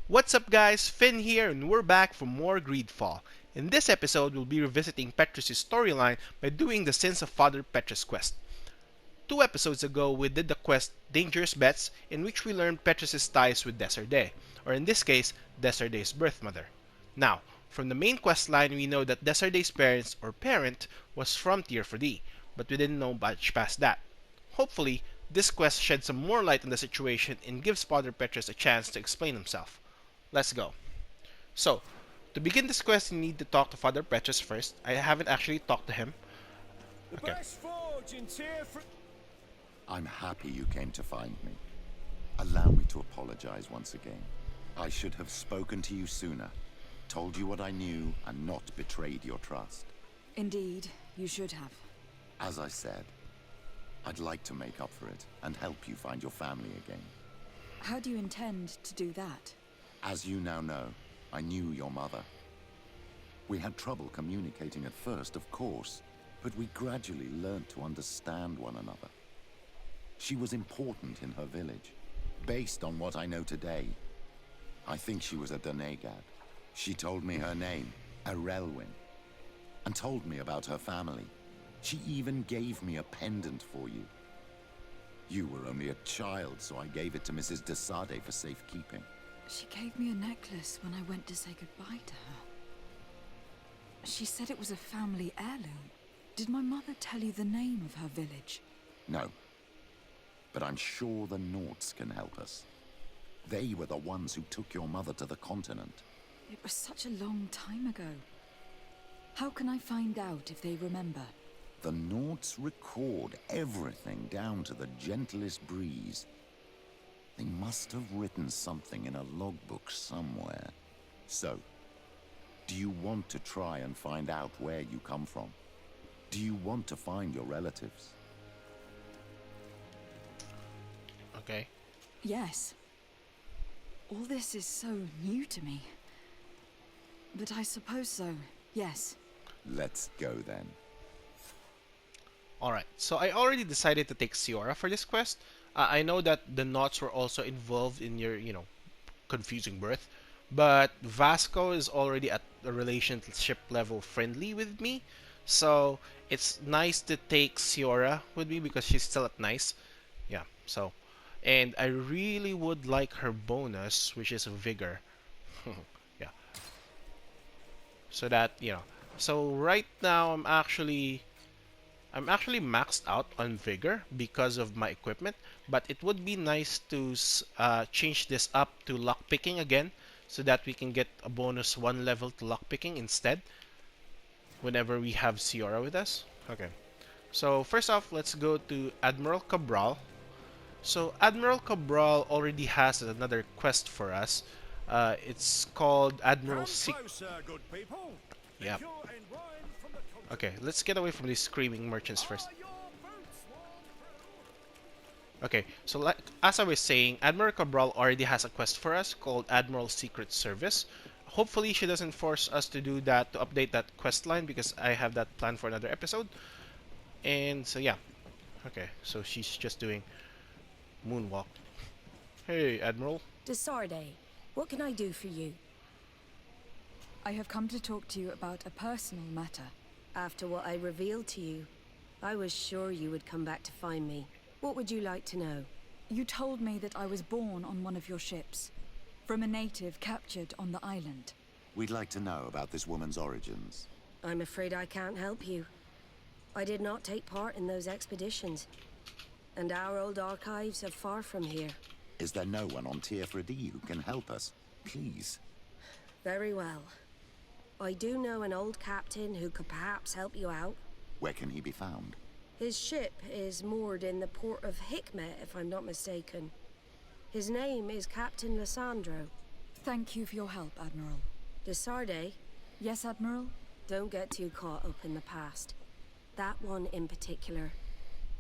What's up guys, Finn here and we're back for more GreedFall. In this episode, we'll be revisiting Petrus' storyline by doing the Sins of Father Petrus quest. 2 episodes ago, we did the quest Dangerous Bets, in which we learned Petrus' ties with Desirde, or in this case, Desirde's birth mother. Now, from the main quest line, we know that Desirde's parents, or parent, was from Tier 4D, but we didn't know much past that. Hopefully, this quest sheds some more light on the situation and gives Father Petrus a chance to explain himself. Let's go. So, to begin this quest, you need to talk to Father Petrus first. I haven't actually talked to him. Okay. I'm happy you came to find me. Allow me to apologize once again. I should have spoken to you sooner, told you what I knew, and not betrayed your trust. Indeed, you should have. As I said, I'd like to make up for it and help you find your family again. How do you intend to do that? As you now know, I knew your mother. We had trouble communicating at first, of course, but we gradually learned to understand one another. She was important in her village. Based on what I know today, I think she was a Donegad. She told me her name, Arelwin, and told me about her family. She even gave me a pendant for you. You were only a child, so I gave it to Mrs. de Sade for safekeeping. She gave me a necklace when I went to say goodbye to her. She said it was a family heirloom. Did my mother tell you the name of her village? No. But I'm sure the Norts can help us. They were the ones who took your mother to the continent. It was such a long time ago. How can I find out if they remember? The Norts record everything down to the gentlest breeze. They must have written something in a logbook somewhere. So, do you want to try and find out where you come from? Do you want to find your relatives? Okay. Yes. All this is so new to me. But I suppose so, yes. Let's go then. Alright, so I already decided to take Siora for this quest. I know that the Knots were also involved in your, confusing birth. But Vasco is already at a relationship level friendly with me. So it's nice to take Siora with me because she's still at nice. Yeah, so. And I really would like her bonus, which is Vigor. Yeah. So that, So right now I'm actually maxed out on Vigor because of my equipment, but it would be nice to change this up to lockpicking again so that we can get a bonus 1 level to lockpicking instead whenever we have Siora with us. Okay, so first off, let's go to Admiral Cabral. So Admiral Cabral already has another quest for us. It's called Admiral Secret. Yeah. Okay, let's get away from these screaming merchants first. Okay, so as I was saying, Admiral Cabral already has a quest for us called Admiral Secret Service. Hopefully she doesn't force us to do that, to update that quest line, because I have that planned for another episode. And so yeah. Okay, so she's just doing moonwalk. Hey, Admiral. Desarde, what can I do for you? I have come to talk to you about a personal matter. After what I revealed to you, I was sure you would come back to find me. What would you like to know? You told me that I was born on one of your ships, from a native captured on the island. We'd like to know about this woman's origins. I'm afraid I can't help you. I did not take part in those expeditions, and our old archives are far from here. Is there no one on Tier 4D who can help us? Please. Very well. I do know an old captain who could perhaps help you out. Where can he be found? His ship is moored in the port of Hikmet, if I'm not mistaken. His name is Captain Lissandro. Thank you for your help, Admiral. Desarde, Yes, Admiral? don't get too caught up in the past. That one in particular.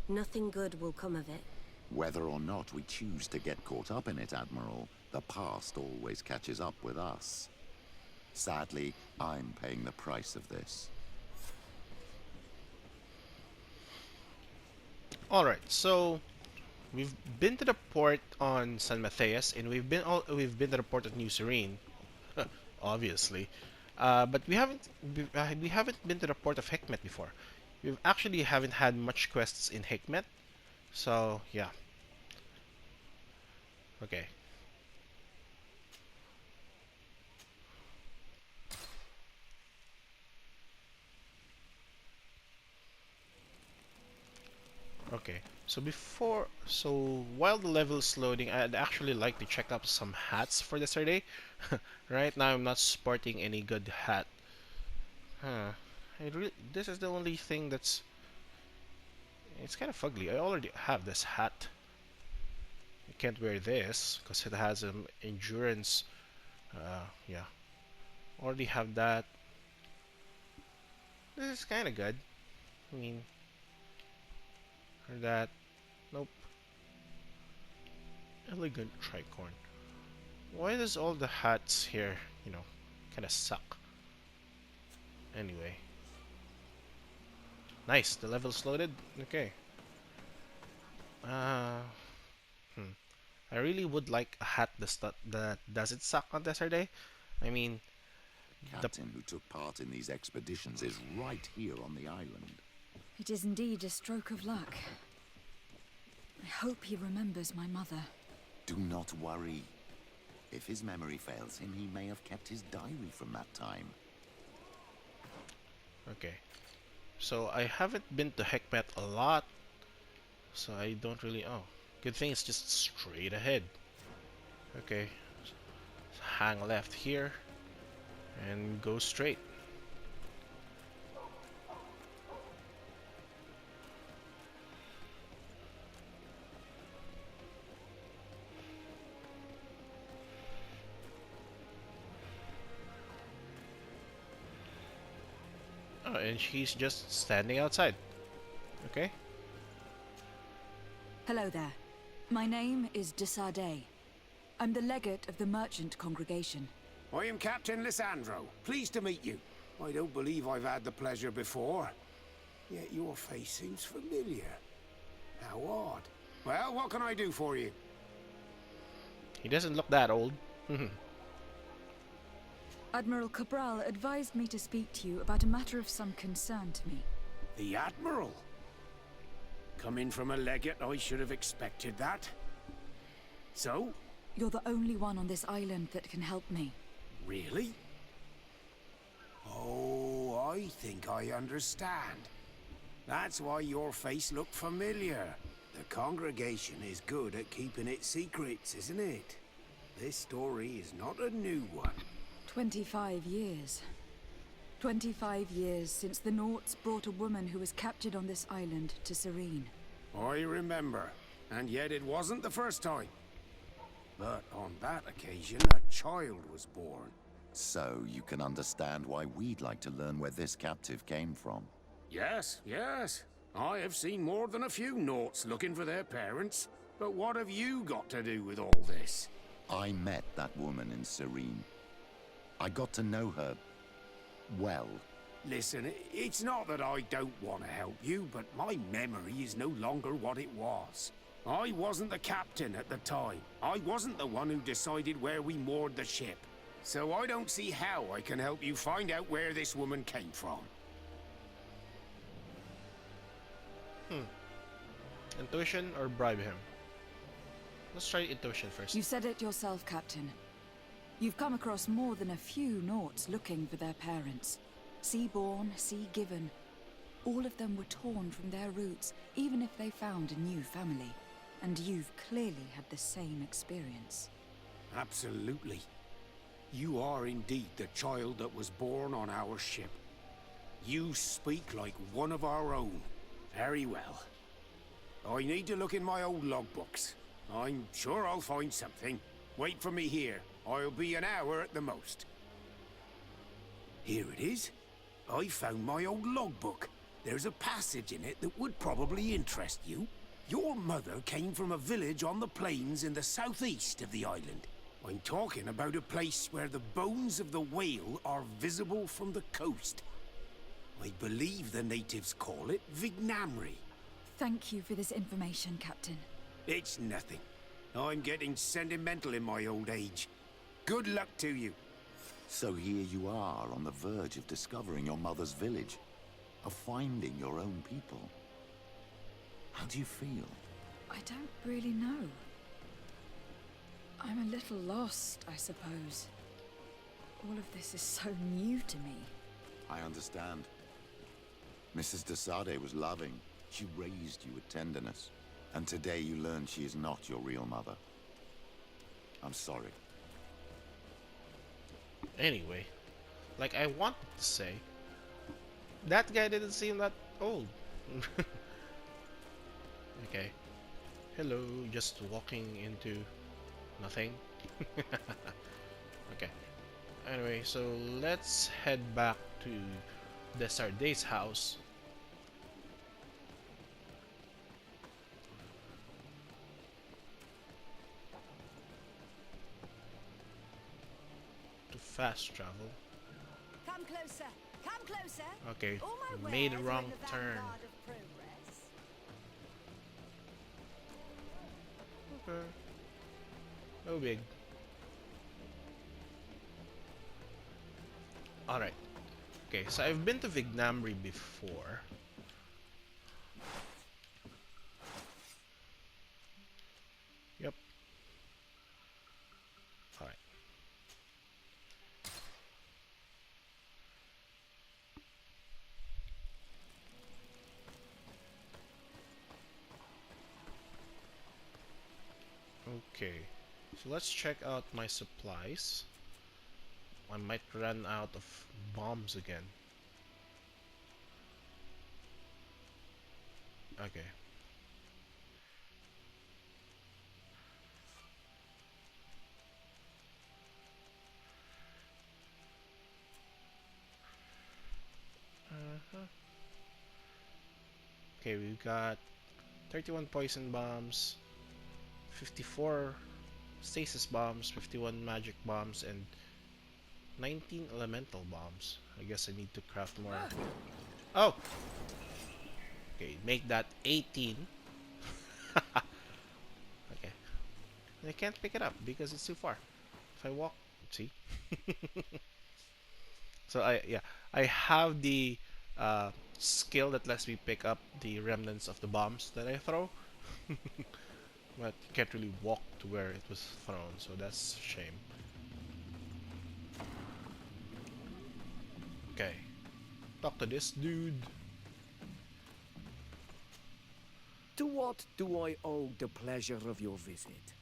Nothing good will come of it. Whether or not we choose to get caught up in it, Admiral, the past always catches up with us. Sadly, I'm paying the price of this. Alright, so we've been to the port on San Mateus, and we've been to the port of New Serene, obviously. But we haven't been to the port of Hikmet before. We actually haven't had much quests in Hikmet, so yeah. Okay. Okay. So while the level is loading, I'd actually like to check out some hats for the survey. Right now, I'm not sporting any good hat. Huh. This is the only thing that's. It's kind of ugly. I already have this hat. I can't wear this because it has endurance. Yeah. Already have that. This is kind of good. I mean, or that. Nope. Elegant tricorn. Why does all the hats here, kind of suck? Anyway. Nice, the level's loaded. Okay. Uh, hmm. I really would like a hat that doesn't suck on Desert Day. I mean, the Captain who took part in these expeditions is right here on the island. It is indeed a stroke of luck. I hope he remembers my mother. Do not worry. If his memory fails him, he may have kept his diary from that time. okay. So I haven't been to Hekmet a lot, so I don't really. Oh, good thing it's just straight ahead. Okay, hang left here and go straight. Oh, and she's just standing outside. Okay. Hello there. My name is de Sardet. I'm the legate of the merchant congregation. I am Captain Lissandro. Pleased to meet you. I don't believe I've had the pleasure before. Yet your face seems familiar. How odd. Well, what can I do for you? He doesn't look that old. Admiral Cabral advised me to speak to you about a matter of some concern to me. The Admiral? Coming from a legate, I should have expected that. So? You're the only one on this island that can help me. Really? Oh, I think I understand. That's why your face looked familiar. The congregation is good at keeping its secrets, isn't it? This story is not a new one. 25 years. 25 years since the Nauts brought a woman who was captured on this island to Serene. I remember, and yet it wasn't the first time. But on that occasion, a child was born. So you can understand why we'd like to learn where this captive came from. Yes, yes. I have seen more than a few Nauts looking for their parents. But what have you got to do with all this? I met that woman in Serene. I got to know her well. Listen, it's not that I don't want to help you, but my memory is no longer what it was. I wasn't the captain at the time. I wasn't the one who decided where we moored the ship. So I don't see how I can help you find out where this woman came from. Intuition or bribe him? Let's try intuition first. You said it yourself, Captain. You've come across more than a few Nauts looking for their parents. Sea-born, sea-given. All of them were torn from their roots, even if they found a new family. And you've clearly had the same experience. Absolutely. You are indeed the child that was born on our ship. You speak like one of our own. Very well. I need to look in my old logbooks. I'm sure I'll find something. Wait for me here. I'll be an hour at the most. Here it is. I found my old logbook. There's a passage in it that would probably interest you. Your mother came from a village on the plains in the southeast of the island. I'm talking about a place where the bones of the whale are visible from the coast. I believe the natives call it Vignamri. Thank you for this information, Captain. It's nothing. I'm getting sentimental in my old age. Good luck to you. So here you are on the verge of discovering your mother's village, of finding your own people. How do you feel? I don't really know. I'm a little lost, I suppose. All of this is so new to me. I understand. Mrs. de Sade was loving. She raised you with tenderness. And today you learn she is not your real mother. I'm sorry. Anyway, like I wanted to say, that guy didn't seem that old. Okay. Hello, just walking into nothing. Okay. Anyway, so let's head back to Desarde's house. To fast travel. Come closer. Come closer. Okay, All my made a wares are wrong in the turn. vanguard of progress. Okay. No big. Alright. Okay, so I've been to Vignamri before. Yep. Alright. Okay. So let's check out my supplies. I might run out of bombs again. Okay. Okay, we've got 31 poison bombs, 54 stasis bombs, 51 magic bombs, and 19 elemental bombs. I guess I need to craft more. Oh! Okay, make that 18. Okay. And I can't pick it up because it's too far. If I walk, see? So I have the skill that lets me pick up the remnants of the bombs that I throw. But you can't really walk to where it was thrown, so that's a shame. Okay. Talk to this dude. To what do I owe the pleasure of your visit?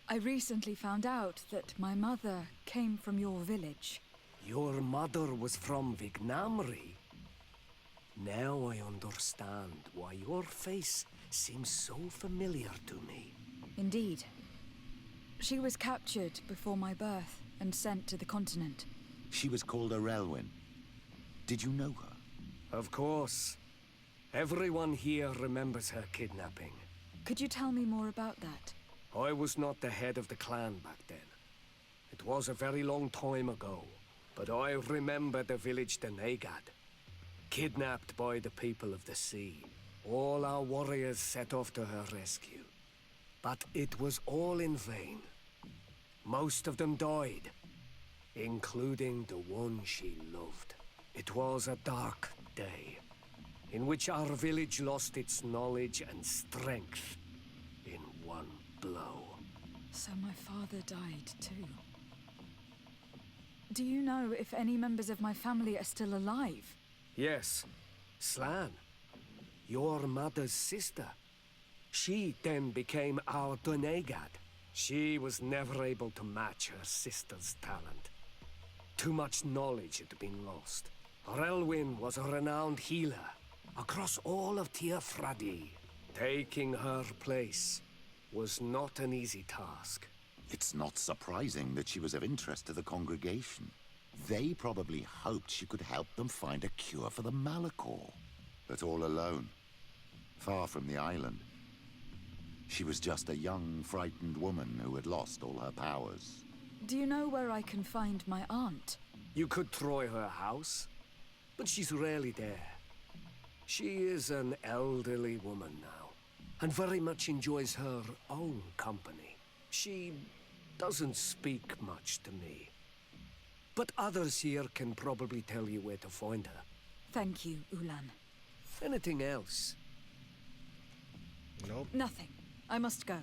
I recently found out that my mother came from your village. Your mother was from Vignamri. Now I understand why your face seems so familiar to me. Indeed. She was captured before my birth and sent to the continent. She was called Arelwyn. Did you know her? Of course. Everyone here remembers her kidnapping. Could you tell me more about that? I was not the head of the clan back then. It was a very long time ago, but I remember the village Denegad. Kidnapped by the people of the sea. All our warriors set off to her rescue. But it was all in vain. Most of them died, including the one she loved. It was a dark day, in which our village lost its knowledge and strength in one blow. So my father died too. Do you know if any members of my family are still alive? Yes, Slan, your mother's sister. She then became our Donegad. She was never able to match her sister's talent. Too much knowledge had been lost. Relwyn was a renowned healer across all of Tiafradi. Taking her place was not an easy task. It's not surprising that she was of interest to the congregation. They probably hoped she could help them find a cure for the Malachor. But all alone, far from the island. She was just a young, frightened woman who had lost all her powers. Do you know where I can find my aunt? You could try her house, but she's rarely there. She is an elderly woman now. and very much enjoys her own company. She doesn't speak much to me, but others here can probably tell you where to find her. Thank you, Ulan. Anything else? Nope. Nothing. I must go.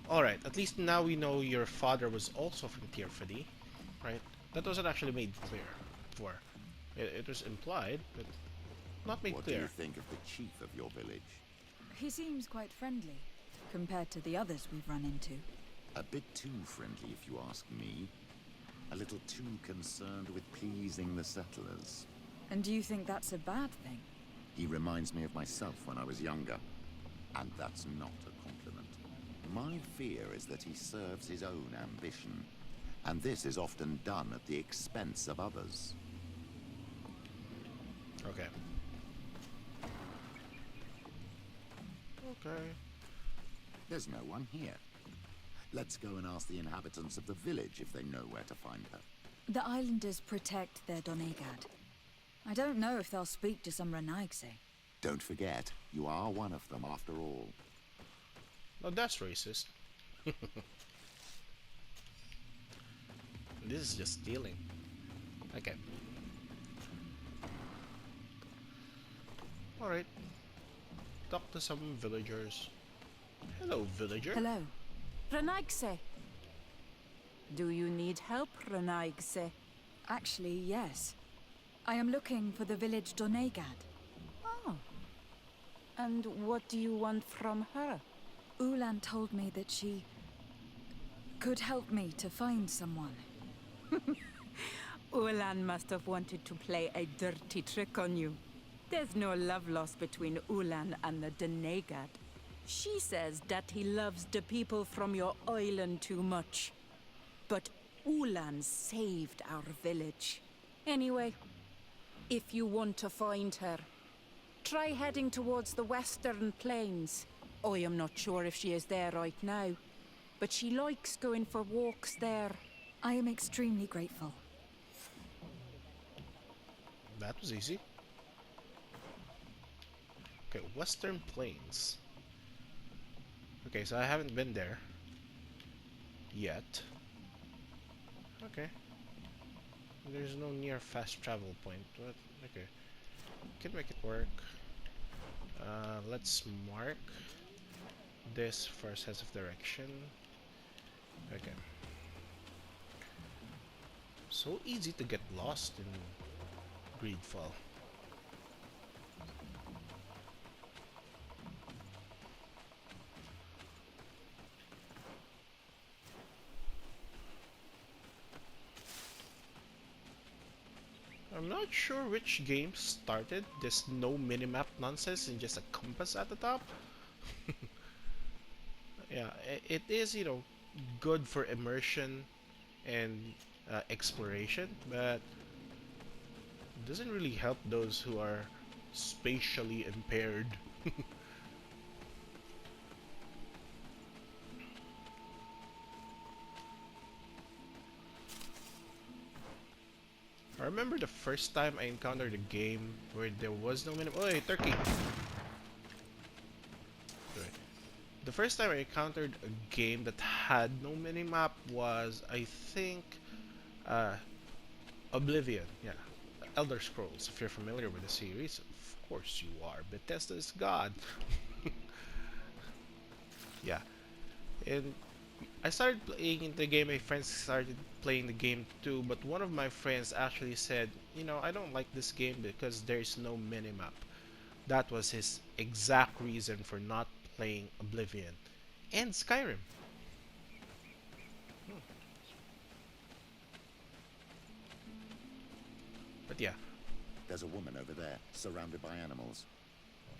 Alright, at least now we know your father was also from Tirfadi, right? That wasn't actually made clear before. It was implied, but not made What do clear. you think of the chief of your village? He seems quite friendly, compared to the others we've run into. A bit too friendly, if you ask me. A little too concerned with pleasing the settlers. And do you think that's a bad thing? He reminds me of myself when I was younger. And that's not a compliment. My fear is that he serves his own ambition. And this is often done at the expense of others. Okay. Okay. There's no one here. Let's go and ask the inhabitants of the village if they know where to find her. The islanders protect their Donegad. I don't know if they'll speak to some Renaigse. Don't forget, you are one of them after all. Now that's racist. This is just stealing. Okay. Alright. Talk to some villagers. Hello, villager. Hello. Renaigse. Do you need help, Renaigse? Actually, yes. I am looking for the village Donegad. Oh. And what do you want from her? Ulan told me that she could help me to find someone. Ulan must have wanted to play a dirty trick on you. There's no love lost between Ulan and the Donegad. She says that he loves the people from your island too much. But Ulan saved our village. Anyway, if you want to find her, try heading towards the western plains. I am not sure if she is there right now, but she likes going for walks there. I am extremely grateful. That was easy. Okay, Western Plains. Okay, so I haven't been there yet. Okay. There's no near fast travel point, but okay. Can make it work. Let's mark this for a sense of direction. Okay. So easy to get lost in GreedFall. I'm not sure which game started this no minimap nonsense and just a compass at the top. Yeah, it is, you know, good for immersion and exploration, but it doesn't really help those who are spatially impaired. I remember the first time I encountered a game where there was no minimap. Oh, hey, turkey! Right. The first time I encountered a game that had no minimap was, I think, Oblivion. Yeah, Elder Scrolls. If you're familiar with the series, of course you are. Bethesda's God. Yeah, and I started playing the game. My friends started playing the game too, but one of my friends actually said, you know, I don't like this game because there's no minimap. That was his exact reason for not playing Oblivion and Skyrim. But yeah. There's a woman over there, surrounded by animals.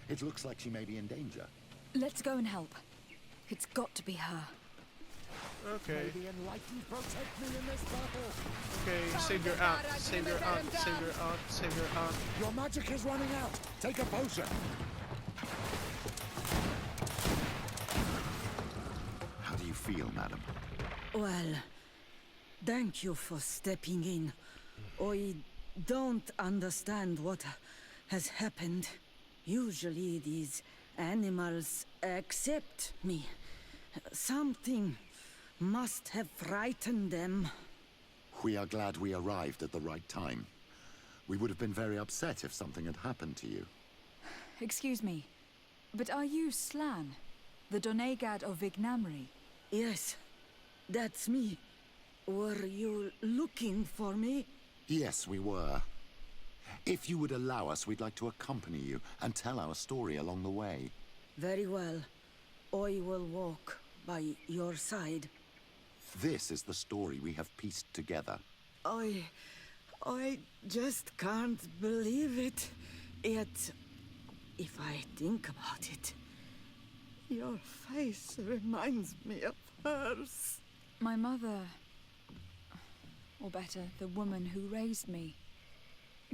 It looks like she may be in danger. Let's go and help. It's got to be her. Okay. The enlightened protect me in this battle. Okay, save your aunt, save your aunt, save your aunt, save your aunt. Your magic is running out. Take a potion. How do you feel, madam? Well, thank you for stepping in. I don't understand what has happened. Usually these animals accept me. Something must have frightened them. We are glad we arrived at the right time. We would have been very upset if something had happened to you. Excuse me, but are you Slan, the Donegad of Vignamri? Yes, that's me. Were you looking for me? Yes, we were. If you would allow us, we'd like to accompany you and tell our story along the way. Very well. I will walk by your side. This is the story we have pieced together. I just can't believe it. Yet, if I think about it, your face reminds me of hers. My mother, or better, the woman who raised me,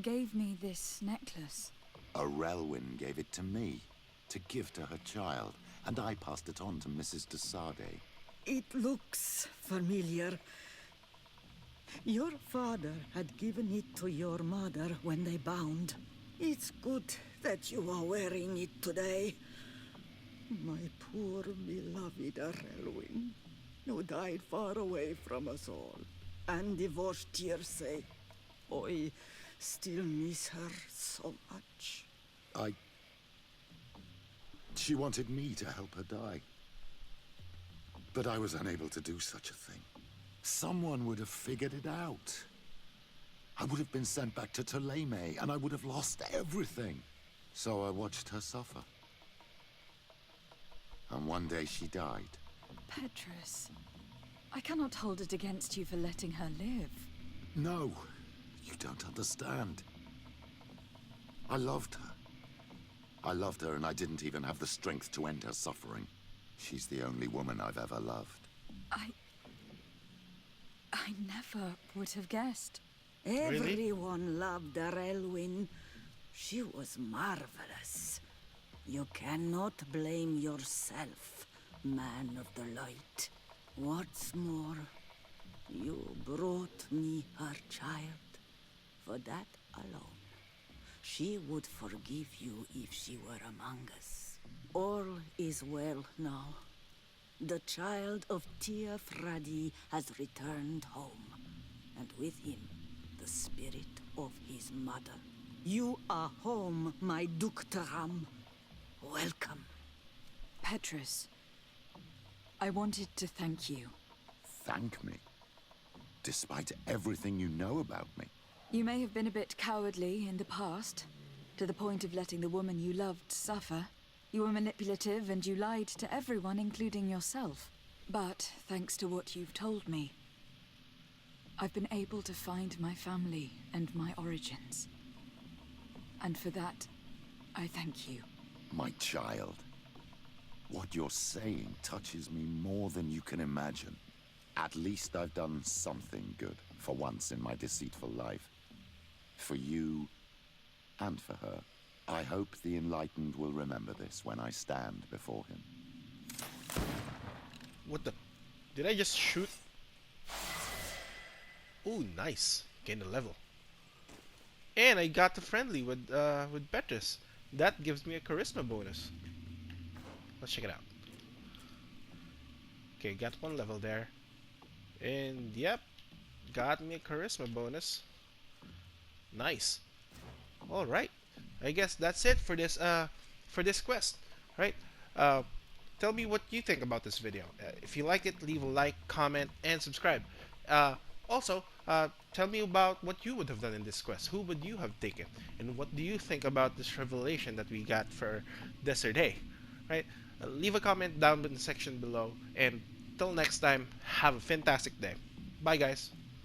gave me this necklace. A Relwyn gave it to me, to give to her child, and I passed it on to Mrs. de Sade. It looks familiar. Your father had given it to your mother when they bound. It's good that you are wearing it today. My poor beloved Relwyn, who died far away from us all, and divorced Tierse. I still miss her so much. She wanted me to help her die. But I was unable to do such a thing. Someone would have figured it out. I would have been sent back to Ptolemy, and I would have lost everything. So I watched her suffer. And one day she died. Petrus, I cannot hold it against you for letting her live. No, you don't understand. I loved her. I loved her, and I didn't even have the strength to end her suffering. She's the only woman I've ever loved. I never would have guessed. Really? Everyone loved Relwyn. She was marvelous. You cannot blame yourself, man of the light. What's more, you brought me her child. For that alone, she would forgive you if she were among us. All is well now. The child of Tia Fradi has returned home, and with him, the spirit of his mother. You are home, my Duktram. Welcome. Petrus, I wanted to thank you. Thank me? Despite everything you know about me? You may have been a bit cowardly in the past, to the point of letting the woman you loved suffer. You were manipulative and you lied to everyone, including yourself. But thanks to what you've told me, I've been able to find my family and my origins. And for that, I thank you. My child. What you're saying touches me more than you can imagine. At least I've done something good, for once in my deceitful life. For you, and for her. I hope the Enlightened will remember this when I stand before him. What the? Did I just shoot? Oh, nice. Gained a level. And I got the friendly with Petrus. That gives me a charisma bonus. Let's check it out. Okay, got one level there. And yep, got me a charisma bonus. Nice. All right. I guess that's it for this quest, right? Tell me what you think about this video. If you like it, leave a like, comment, and subscribe. Also, tell me about what you would have done in this quest. Who would you have taken? And what do you think about this revelation that we got for Desert Day? Right? Leave a comment down in the section below. And till next time, have a fantastic day. Bye, guys.